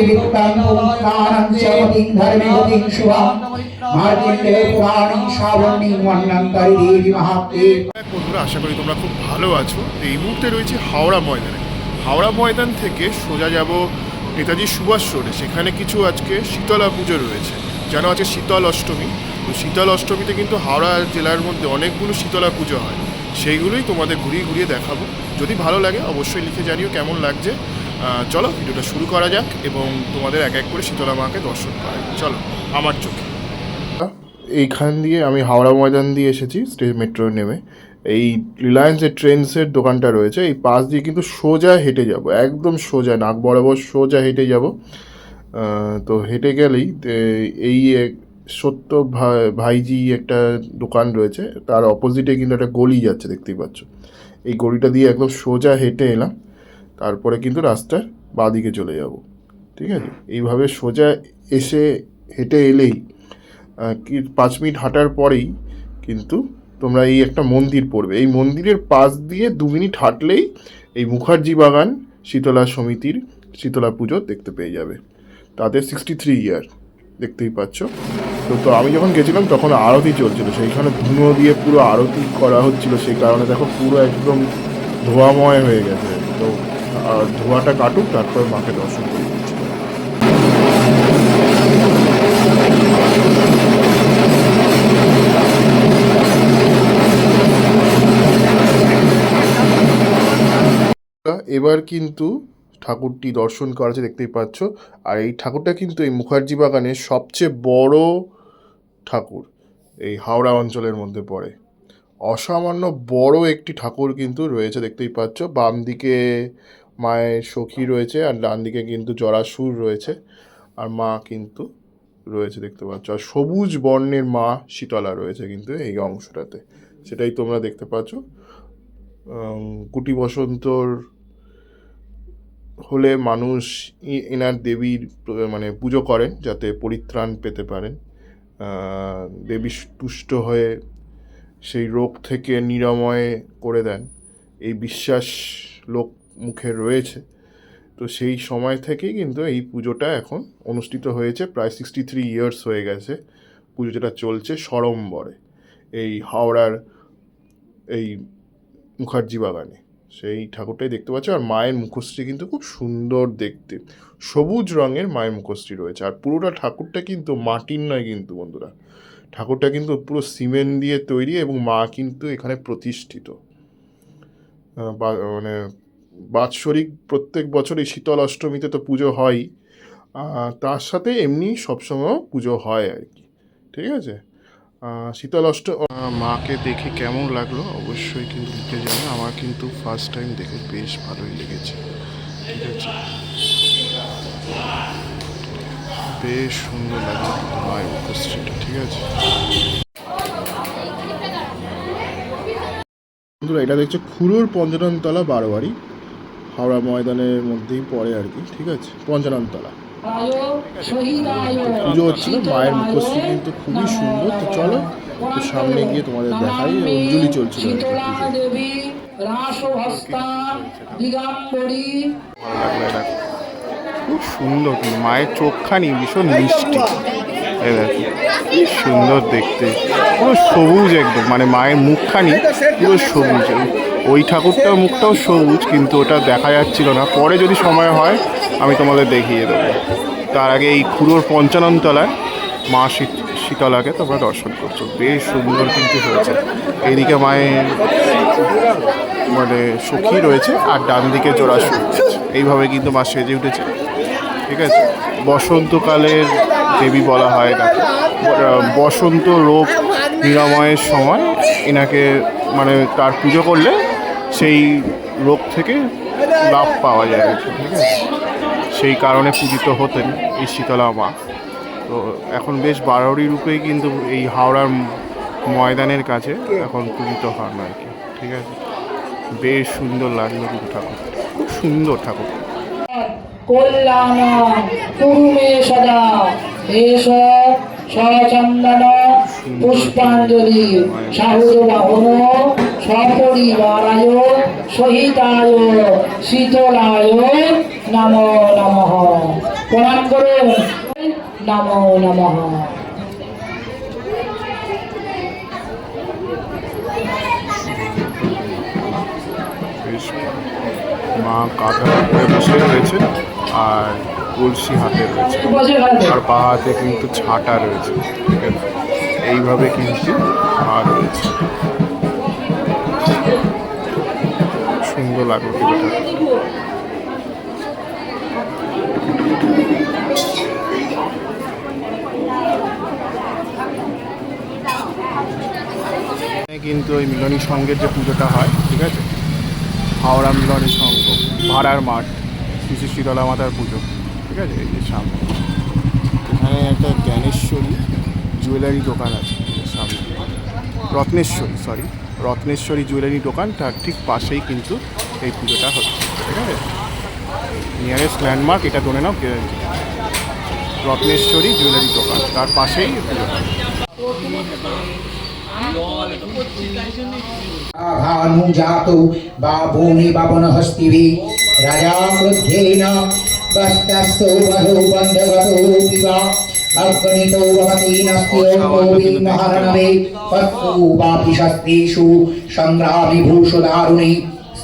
वित्तं पुत्राणं च पतिं धर्मे पतिं शुभं मार्कण्डेय पुराणे श्रावणे मन्वन्तरे देवी महात्मे। বন্ধুরা, আশা করি তোমরা খুব ভালো আছো। এই মুহূর্তে রয়েছে হাওড়া ময়দানে। হাওড়া ময়দান থেকে সোজা যাব নেতাজি সুভাষ রোডে। সেখানে কিছু আজকে শীতলা পুজো রয়েছে, যেন আছে শীতল অষ্টমী। তো শীতল অষ্টমীতে কিন্তু হাওড়া জেলার মধ্যে অনেকগুলো শীতলা পুজো হয়, সেইগুলোই তোমাদের ঘুরিয়ে ঘুরিয়ে দেখাবো। যদি ভালো লাগে অবশ্যই লিখে জানিও কেমন লাগছে। চলো ভিডিওটা শুরু করা যাক এবং তোমাদের এক এক করে শীতলা মাকে দর্শন করা যাক। চলো আমার চোখে। এইখান দিয়ে আমি হাওড়া ময়দান দিয়ে এসেছি স্টেট মেট্রো নেমে। এই রিলায়েন্সের ট্রেন্ডসের দোকানটা রয়েছে, এই পাশ দিয়ে কিন্তু সোজা হেঁটে যাব, একদম সোজা নাক বরাবর সোজা হেঁটে যাব। তো হেঁটে গেলেই এই সত্য ভাইজি একটা দোকান রয়েছে, তার অপোজিটে কিন্তু একটা গলি যাচ্ছে, দেখতেই পাচ্ছ। এই গলিটা দিয়ে একদম সোজা হেঁটে এলাম, তারপরে কিন্তু রাস্তার বাঁদিকে চলে যাব। ঠিক আছে, এইভাবে সোজা এসে হেঁটে এলেই কি 5 মিনিট হাঁটার পরেই কিন্তু তোমরা এই একটা মন্দির পড়বে। এই মন্দিরের পাশ দিয়ে 2 মিনিট হাঁটলেই এই মুখার্জি বাগান শীতলা সমিতির শীতলা পুজো দেখতে পেয়ে যাবে। তাদের 63 ইয়ার, দেখতেই পাচ্ছ। তো আমি যখন গেছিলাম তখন আরতি চলছিল, সেইখানে ধুনো দিয়ে পুরো আরতি করা হচ্ছিল, সেই কারণে দেখো পুরো একদম ধোঁয়াময় হয়ে গেছে। তো ধোঁয়াটা কাটুক, তারপর মাকে দর্শন করে দিচ্ছি। এবার কিন্তু ঠাকুরটি দর্শন করা আছে, দেখতেই পাচ্ছ। আর এই ঠাকুরটা কিন্তু এই মুখার্জি বাগানের সবচেয়ে বড় ঠাকুর, এই হাওড়া অঞ্চলের মধ্যে পড়ে। অসামান্য বড় একটি ঠাকুর কিন্তু রয়েছে, দেখতেই পাচ্ছ। বাম দিকে মায়ের সখী রয়েছে, আর ডান দিকে কিন্তু জরাসুর রয়েছে, আর মা কিন্তু রয়েছে, দেখতে পাচ্ছ। আর সবুজ বর্ণের মা শীতলা রয়েছে কিন্তু এই অংশটাতে, সেটাই তোমরা দেখতে পাচ্ছ। কুটি বসন্তর হলে মানুষ এনার দেবীর মানে পুজো করেন, যাতে পরিত্রাণ পেতে পারেন, দেবী তুষ্ট হয়ে সেই রোগ থেকে নিরাময় করে দেন, এই বিশ্বাস লোক মুখে রয়েছে। তো সেই সময় থেকেই কিন্তু এই পুজোটা এখন অনুষ্ঠিত হয়েছে। প্রায় 63 ইয়ার্স হয়ে গেছে পুজো যেটা চলছে সড়ম্বরে এই হাওড়ার এই মুখার্জি বাগানে। সেই ঠাকুরটাই দেখতে পাচ্ছ। আর মায়ের মুখশ্রী কিন্তু খুব সুন্দর দেখতে, সবুজ রঙের মায়ের মুখশ্রী রয়েছে। আর পুরোটা ঠাকুরটা কিন্তু মাটির নয় কিন্তু বন্ধুরা, ঠাকুরটা কিন্তু পুরো সিমেন্ট দিয়ে তৈরি, এবং মা কিন্তু এখানে প্রতিষ্ঠিত। মানে বাৎসরিক প্রত্যেক বছর এই শীতল অষ্টমীতে তো পুজো হয়, তার সাথে এমনি সবসময় পুজো হয় আর কি। ঠিক আছে, শীতল মাকে দেখে কেমন লাগলো অবশ্যই কিন্তু লিখে জানো। আমার কিন্তু ফার্স্ট টাইম দেখে বেশ ভালোই লেগেছে। ঠিক আছে, বেশ সুন্দর লাগলো মায়ের উপস্থিতিটা। ঠিক আছে বন্ধুরা, এটা দেখছো খুরুর পঞ্চাননতলা বারোয়ারি, হাওড়া ময়দানের মধ্যেই পড়ে আর কি। ঠিক আছে, পঞ্চাননতলা পুজো হচ্ছিল, মায়ের মুখশ্রী কিন্তু খুবই সুন্দর। তো চলো একটু সামনে গিয়ে তোমাদের দেখাই। অঞ্জলি চলছিল, খুব সুন্দর কিন্তু মায়ের চোখখানি ভীষণ মিষ্টি, কি সুন্দর দেখতে, পুরো সবুজ একদম। মানে মায়ের মুখখানি পুরো সবুজ, ওই ঠাকুরটার মুখটাও সবুজ, কিন্তু ওটা দেখা যাচ্ছিল না। পরে যদি সময় হয় আমি তোমাদের দেখিয়ে দেবো। তার আগে এই খুরোর পঞ্চাননতলায় মা শীতলাকে তোমরা দর্শন করছো, বেশ সুন্দর কিন্তু হয়েছে। এইদিকে মায়ের মানে সখী রয়েছে, আর ডান দিকে জোড়াসুর। এইভাবে কিন্তু মা সেজে উঠেছে। ঠিক আছে, বসন্তকালের দেবী বলা হয় না, বসন্ত রোগ নিরাময়ের সময় এনাকে মানে তার পুজো করলে সেই রোগ থেকে লাভ পাওয়া যায়। ঠিক আছে, সেই কারণে পূজিত হতেন এই শীতলা মা। তো এখন বেশ বারোয়ারি রূপেই কিন্তু এই হাওড়ার ময়দানের কাছে এখন পূজিত হন আর কি। ঠিক আছে, বেশ সুন্দর লাগলো কিন্তু ঠাকুর, খুব সুন্দর ঠাকুর। কল্যাণ কুরুমে সদা এষ সচন্দন পুষ্পাঞ্জলি সাহুর বাহন সপরিবারায় সহিতায় শীতলায় নমো নমঃ। প্রণাম করুন। নমো নমঃ। বেশ মা কাঁধা করে বসে রয়েছেন আর কলসি হাতে রয়েছে আর পা হাতে কিন্তু ছাটা রয়েছে, ঠিক আছে? এইভাবে কিন্তু মা রয়েছে, সুন্দর লাগলো পুজোটা। কিন্তু ওই মিলনী সংঘের যে পুজোটা হয়, ঠিক আছে, হাওড়া মিলনী সংঘ ভাড়ার মাঠ, শ্রী শীতলা মাতার পুজো, ঠিক আছে। এই যে সামনে এখানে একটা জ্ঞানেশ্বরী জুয়েলারি দোকান আছে সামনে, রত্নেশ্বরী জুয়েলারি দোকান, তার ঠিক পাশেই কিন্তু এই পুজোটা হচ্ছে, ঠিক আছে। নিয়ারেস্ট ল্যান্ডমার্ক এটা ধরে নাও, রত্নেশ্বরী জুয়েলারি দোকান, তার পাশেই পুজোটা। भानुजातो बाबूनि बाबनहस्तिभिः राजा क्रुद्धेन वस्तस्थो वधो बन्धगतोऽपि वा अग्नितो भवति नस्त्योऽपि महारणवे पत्तु वापि शस्त्रेषु सङ्ग्रामिभूषु दारुणि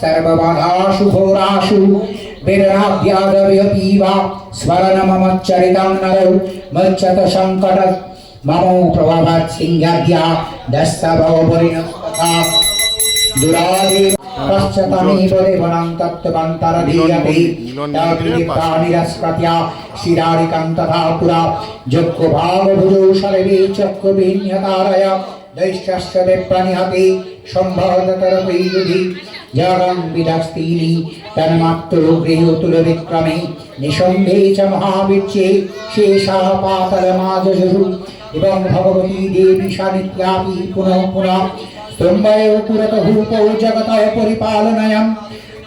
सर्वबाधासु घोरासु विरराभ्यादव्यपि वा स्मरणममच्चरितं नरौ मच्चत सङ्कट ममो प्रभावात् सिंहाद्या दस्तभवपरिणस्तथा दुरादेव पश्चातमेव देवनां तत्त्वन्तरधीयते ताभिर्प्राणिरस्कत्या शिरारिकं तथा पुरा जग्गभावभुजो शरवे चक्रविन्यतारय दैश्यस्य विप्रनिहते सम्भवतरपैयुधि जगं विदस्तीनि तन्मात्रो गृहोतुलविक्रमे निशम्भे च महाविच्ये शेषाः पातलमाजजुषु एवं भगवती देवी सानिध्यापि पुनः पुनः स्तम्भयो पुरतभूतो जगतः परिपालनयं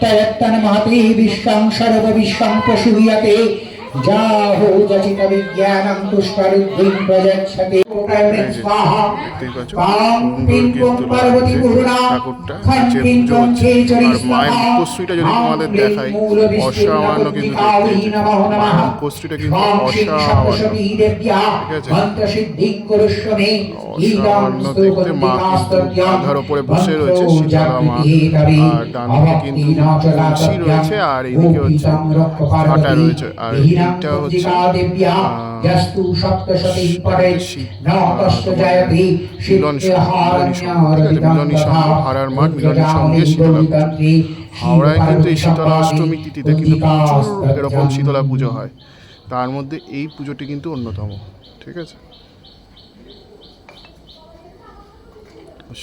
तयत्तन्महते विश्वं सर्वविश्वं प्रसूयते जाहो जचित विज्ञानं तुष्टरुद्धिं प्रयच्छते स्वाहा पां पिं पुं पार्वती पूर्णा खं पिं चं खे चरिस्वाहा উপস্থিতিটা যদি তোমাদের দেখাই অসামান্য, কিন্তু উপস্থিতিটা কিন্তু অসামান্য, ঠিক আছে। অসামান্য দেখতে মা কিন্তু আধার ওপরে বসে রয়েছে শীতলা মা, আর ডান দিকে কিন্তু তুলসী রয়েছে আর এইদিকে হচ্ছে ছাটা রয়েছে, আর এইটা হচ্ছে মিলনী সংঘ ভাড়ার মাঠ, মিলনী সংঘে শীতলা পুজো। হাওড়ায় কিন্তু এই শীতলা অষ্টমী তিথিতে কিন্তু প্রচুর এরকম শীতলা পুজো হয়, তার মধ্যে এই পুজোটি কিন্তু অন্যতম, ঠিক আছে।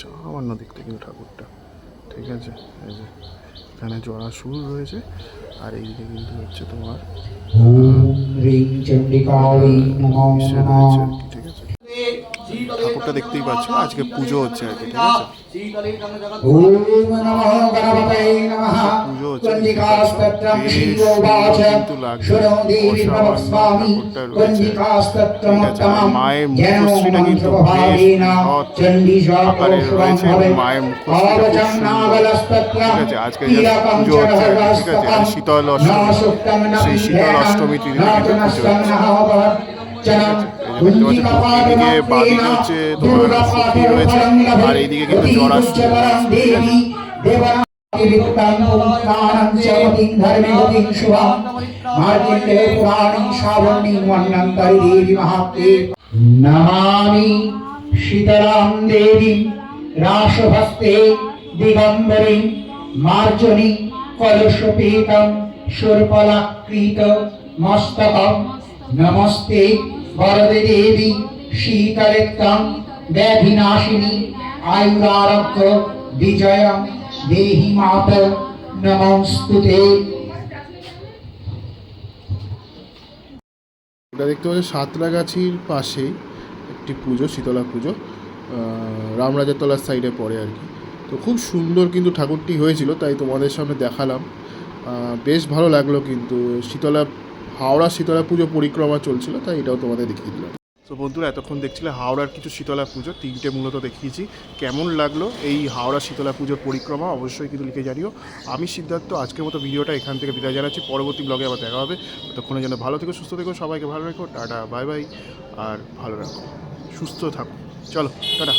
সামান্য দেখতে কিন্তু ঠাকুরটা, ঠিক আছে। এই যে এখানে জড়াসুর রয়েছে আর এইদিকে কিন্তু হচ্ছে তোমার ঠিক আছে। ঠাকুরটা দেখতেই পাচ্ছ, আজকে পুজো হচ্ছে আর কি, ঠিক আছে। পুজো হচ্ছে কিন্তু লাগছে ঠাকুরটা রয়েছে, ঠিক আছে। আর মায়ের মুখশ্রীটা কিন্তু বেশ আকারে রয়েছে, মায়ের মুখশ্রীটা খুব সুন্দর, ঠিক আছে। আজকে পুজো হচ্ছে, ঠিক আছে। আর শীতল অষ্টমী, সেই শীতল অষ্টমী তিথিতে কিন্তু পুজো হচ্ছে। এইদিকে বাদিকে হচ্ছে তোমার সতী রয়েছে আর এইদিকে কিন্তু জড়াসুর नमामि शीतलां देवीं राशभस्ते दिगम्बरीं मार्जनी कलशोपेतं शूर्पलाकृत मस्तकं नमस्ते वरदे देवी शीतलेत्तं व्याधिनाशिनी आयुरारोग्य विजयं देहि मात नमोस्तुते। এটা দেখতে পাচ্ছি সাঁতরাগাছির পাশেই একটি পুজো, শীতলা পুজো, রামরাজার তলার সাইডে পড়ে আর কি। তো খুব সুন্দর কিন্তু ঠাকুরটি হয়েছিল, তাই তোমাদের সামনে দেখালাম। বেশ ভালো লাগলো কিন্তু। হাওড়া শীতলা পুজো পরিক্রমা চলছিল, তাই এটাও তোমাদের দেখিয়ে দিলাম। তো বন্ধুরা এতক্ষণ দেখছিলে হাওড়ার কিছু শীতলা পুজো, তিনটে মূলত দেখিয়েছি। কেমন লাগলো এই হাওড়া শীতলা পুজোর পরিক্রমা অবশ্যই কিন্তু লিখে জানিও। আমি সিদ্ধার্থ, আজকের মতো ভিডিওটা এখান থেকে বিদায় জানাচ্ছি। পরবর্তী ব্লগে আবার দেখা হবে। ততক্ষণের জন্য ভালো থেকো, সুস্থ থেকো, সবাইকে ভালো রেখো, টাটা বাই বাই, আর ভালো রাখো, সুস্থ থাকো, চলো টাটা।